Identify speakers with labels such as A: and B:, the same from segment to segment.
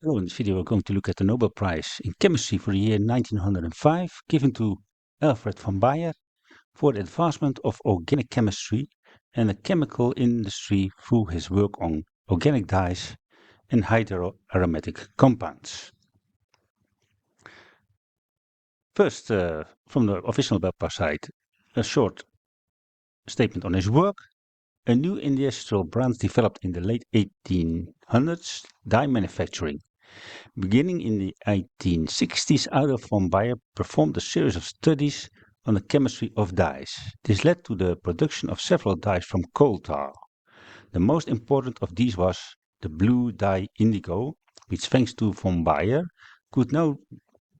A: Hello, in this video we're going to look at the Nobel Prize in Chemistry for the year 1905, given to Alfred von Baeyer for the advancement of organic chemistry and the chemical industry through his work on organic dyes and hydroaromatic compounds. First, from the official Nobel Prize side, a short statement on his work. A new industrial branch developed in the late 1800s, dye manufacturing. Beginning in the 1860s, Adolf von Baeyer performed a series of studies on the chemistry of dyes. This led to the production of several dyes from coal tar. The most important of these was the blue dye indigo, which thanks to von Baeyer could now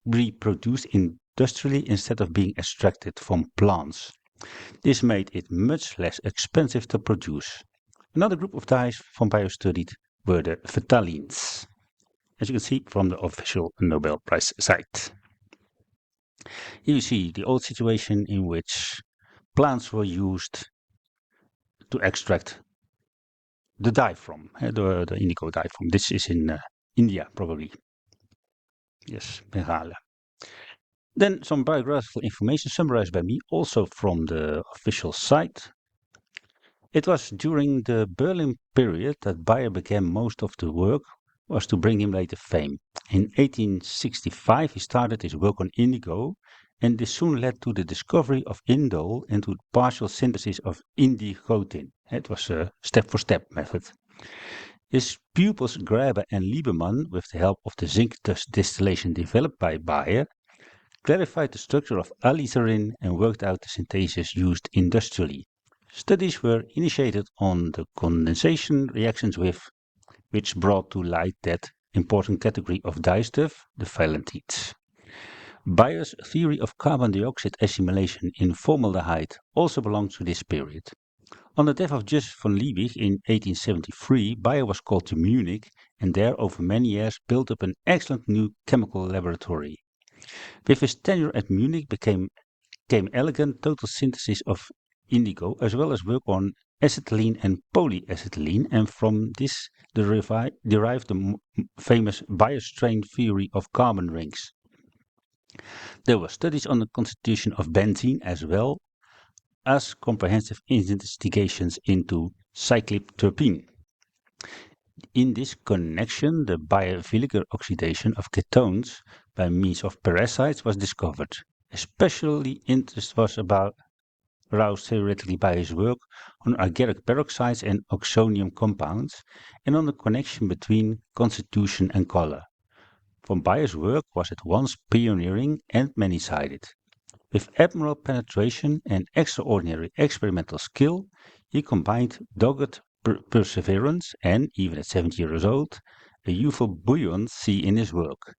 A: be produced industrially instead of being extracted from plants. This made it much less expensive to produce. Another group of dyes von Baeyer studied were the phthaleins, as you can see from the official Nobel Prize site. Here you see the old situation in which plants were used to extract the dye from, the indigo dye from. This is in India, probably. Yes, Bengala. Then some biographical information summarized by me, also from the official site. It was during the Berlin period that Baeyer began most of the work was to bring him later fame. In 1865 he started his work on indigo, and this soon led to the discovery of indole and to the partial synthesis of indigotin. It was a step-for-step method. His pupils Graeber and Liebermann, with the help of the zinc dust distillation developed by Baeyer, clarified the structure of alizarin and worked out the synthesis used industrially. Studies were initiated on the condensation reactions which brought to light that important category of dyestuff, the phthaleins. Bayer's theory of carbon dioxide assimilation in formaldehyde also belongs to this period. On the death of Joseph von Liebig in 1873, Baeyer was called to Munich and there over many years built up an excellent new chemical laboratory. With his tenure at Munich came elegant total synthesis of indigo as well as work on acetylene and polyacetylene, and from this derived the famous Baeyer strain theory of carbon rings. There were studies on the constitution of benzene as well as comprehensive investigations into cycliterpene. In this connection, the Baeyer-Villiger oxidation of ketones by means of parasites was discovered. Especially interest was aroused theoretically by his work on agaric peroxides and oxonium compounds and on the connection between constitution and color. Von Bayer's work was at once pioneering and many-sided. With admirable penetration and extraordinary experimental skill, he combined dogged perseverance and, even at 70 years old, a youthful buoyancy in his work.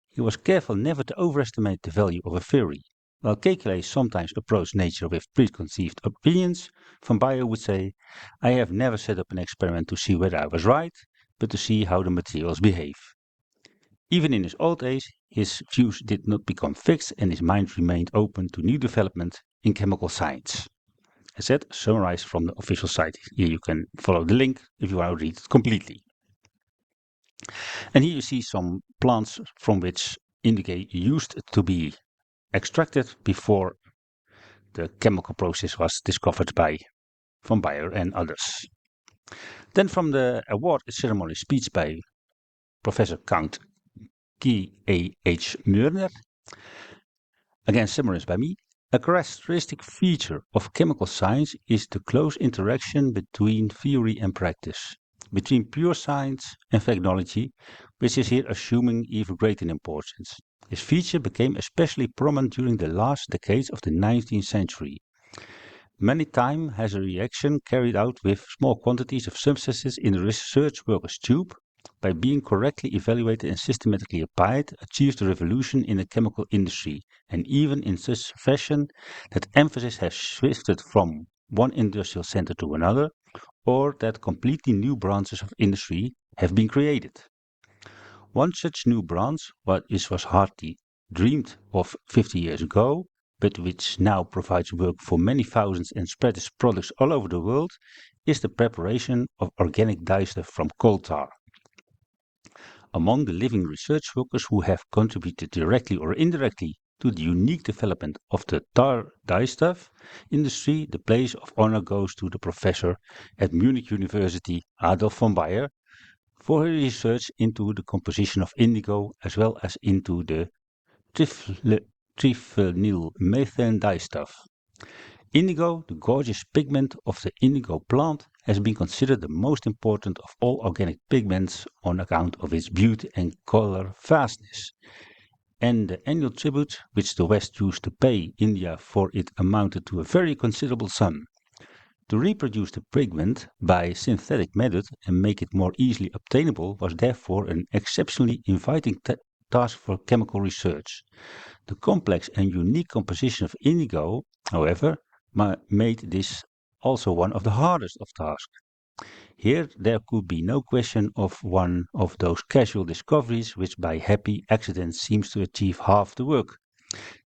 A: He was careful never to overestimate the value of a theory. While Kekule sometimes approached nature with preconceived opinions, von Baeyer would say, "I have never set up an experiment to see whether I was right, but to see how the materials behave." Even in his old age, his views did not become fixed and his mind remained open to new development in chemical science. As said, summarized from the official site. Here you can follow the link if you want to read it completely. And here you see some plants from which indigo used to be extracted before the chemical process was discovered by von Baeyer and others. Then from the award ceremony speech by Professor Count G.A.H. Mörner, again summarized by me, a characteristic feature of chemical science is the close interaction between theory and practice, between pure science and technology, which is here assuming even greater importance. This feature became especially prominent during the last decades of the 19th century. Many times has a reaction carried out with small quantities of substances in the research worker's tube, by being correctly evaluated and systematically applied, achieved a revolution in the chemical industry, and even in such fashion that emphasis has shifted from one industrial center to another, or that completely new branches of industry have been created. One such new branch, which was hardly dreamed of 50 years ago, but which now provides work for many thousands and spreads its products all over the world, is the preparation of organic dyestuff from coal tar. Among the living research workers who have contributed directly or indirectly to the unique development of the tar dyestuff industry, the place of honor goes to the professor at Munich University, Adolf von Baeyer, for his research into the composition of indigo as well as into the triphenyl methane dyestuff. Indigo, the gorgeous pigment of the indigo plant, has been considered the most important of all organic pigments on account of its beauty and color vastness. And the annual tribute which the West used to pay India for it amounted to a very considerable sum. To reproduce the pigment by synthetic method and make it more easily obtainable was therefore an exceptionally inviting task for chemical research. The complex and unique composition of indigo, however, made this also one of the hardest of tasks. Here there could be no question of one of those casual discoveries which by happy accident seems to achieve half the work.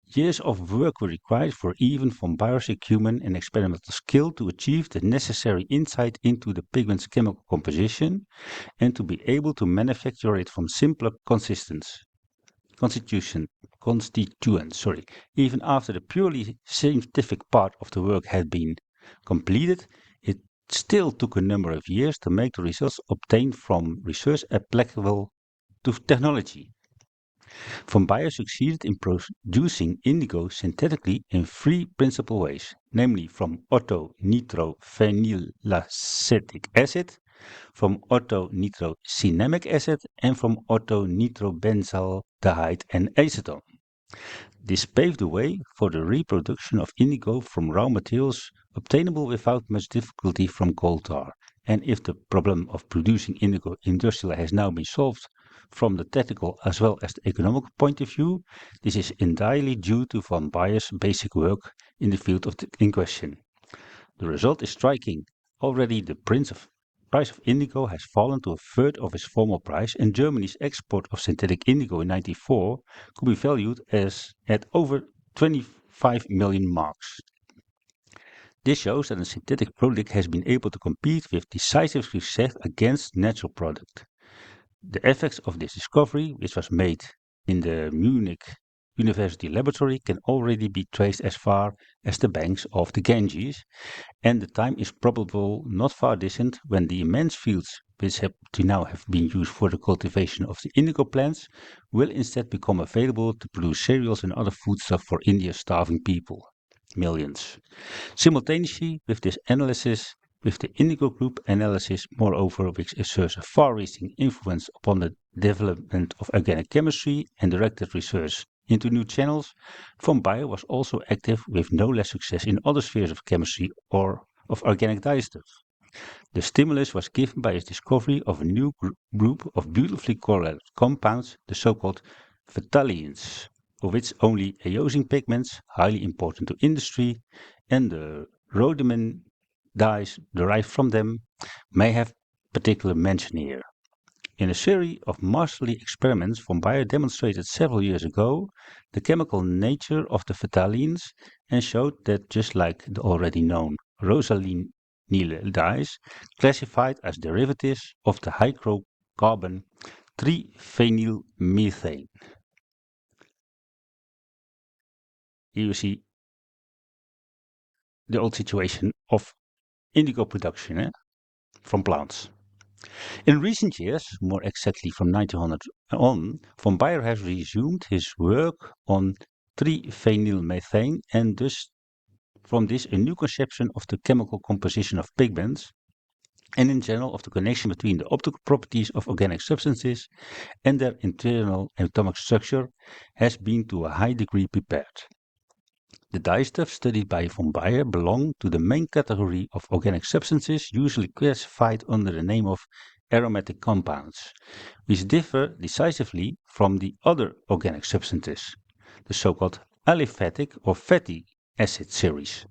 A: Years of work were required for even von Bayer's acumen and experimental skill to achieve the necessary insight into the pigment's chemical composition and to be able to manufacture it from simpler constituents. Even after the purely scientific part of the work had been completed, it still took a number of years to make the results obtained from research applicable to technology. Von Baeyer succeeded in producing indigo synthetically in three principal ways, namely from orthonitrophenylacetic acid, from orthonitrocinamic acid, and from orthonitrobenzaldehyde and acetone. This paved the way for the reproduction of indigo from raw materials obtainable without much difficulty from coal tar. And if the problem of producing indigo industrially has now been solved from the technical as well as the economic point of view, this is entirely due to von Bayer's basic work in the field in question. The result is striking. Already the price of indigo has fallen to a third of its former price, and Germany's export of synthetic indigo in 1994 could be valued at over 25 million marks. This shows that a synthetic product has been able to compete with decisive success against natural product. The effects of this discovery, which was made in the Munich University laboratory, can already be traced as far as the banks of the Ganges, and the time is probable not far distant when the immense fields which have to now have been used for the cultivation of the indigo plants will instead become available to produce cereals and other foodstuff for India's starving people. Millions. Simultaneously with this analysis, with the indigo group analysis, moreover, which exerts a far-reaching influence upon the development of organic chemistry and directed research into new channels, von Baeyer was also active with no less success in other spheres of chemistry or of organic dyestuff. The stimulus was given by his discovery of a new group of beautifully colored compounds, the so-called phthaleins, of which only eosine pigments, highly important to industry, and the rhodamine dyes derived from them may have particular mention here. In a series of masterly experiments von Baeyer demonstrated several years ago the chemical nature of the phthaleins and showed that just like the already known rosaline dyes, classified as derivatives of the hydrocarbon triphenylmethane. Here you see the old situation of indigo production from plants. In recent years, more exactly from 1900 on, von Baeyer has resumed his work on triphenylmethane and thus from this a new conception of the chemical composition of pigments and in general of the connection between the optical properties of organic substances and their internal atomic structure has been to a high degree prepared. The dyestuff studied by von Baeyer belong to the main category of organic substances usually classified under the name of aromatic compounds, which differ decisively from the other organic substances, the so-called aliphatic or fatty acid series,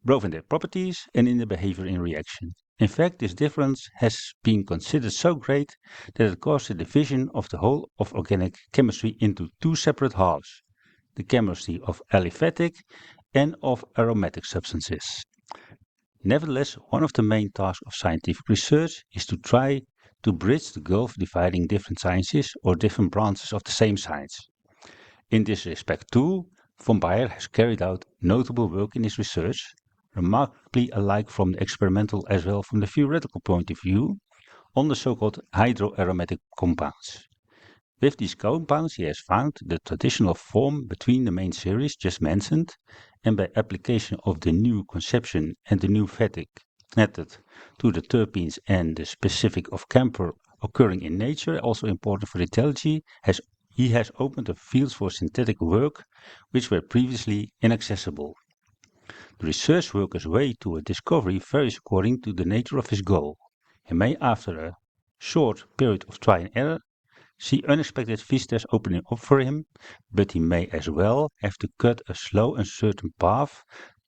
A: both in their properties and in their behavior in reaction. In fact, this difference has been considered so great that it caused the division of the whole of organic chemistry into two separate halves, the chemistry of aliphatic and of aromatic substances. Nevertheless, one of the main tasks of scientific research is to try to bridge the gulf dividing different sciences or different branches of the same science. In this respect too, von Baeyer has carried out notable work in his research, remarkably alike from the experimental as well from the theoretical point of view, on the so-called hydroaromatic compounds. With these compounds he has found the traditional form between the main series just mentioned, and by application of the new conception and the new phytic method to the terpenes and the specific of camphor occurring in nature, also important for ethology, he has opened the fields for synthetic work which were previously inaccessible. The research worker's way to a discovery varies according to the nature of his goal. He may, after a short period of try and error, see unexpected vistas opening up for him, but he may as well have to cut a slow and certain path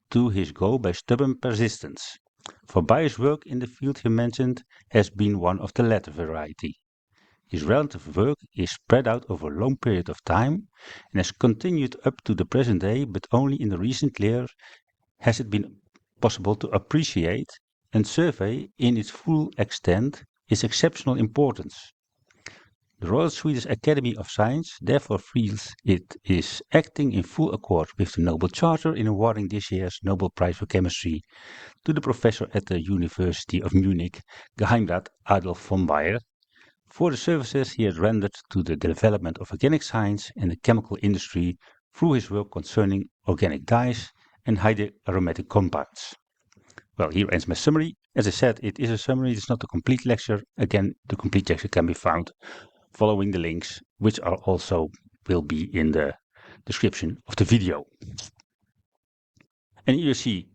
A: to his goal by stubborn persistence. For Bayer's work in the field he mentioned has been one of the latter variety. His relative work is spread out over a long period of time and has continued up to the present day, but only in the recent years has it been possible to appreciate and survey in its full extent its exceptional importance. The Royal Swedish Academy of Science therefore feels it is acting in full accord with the Nobel Charter in awarding this year's Nobel Prize for Chemistry to the professor at the University of Munich, Geheimrat Adolf von Baeyer, for the services he has rendered to the development of organic science and the chemical industry through his work concerning organic dyes and hydroaromatic compounds. Well, here ends my summary. As I said, it is a summary, it's not a complete lecture. Again, the complete lecture can be found following the links, which are also will be in the description of the video. And here you see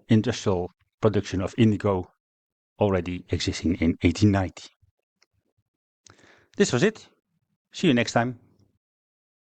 A: industrial production of indigo already existing in 1890. This was it. See you next time.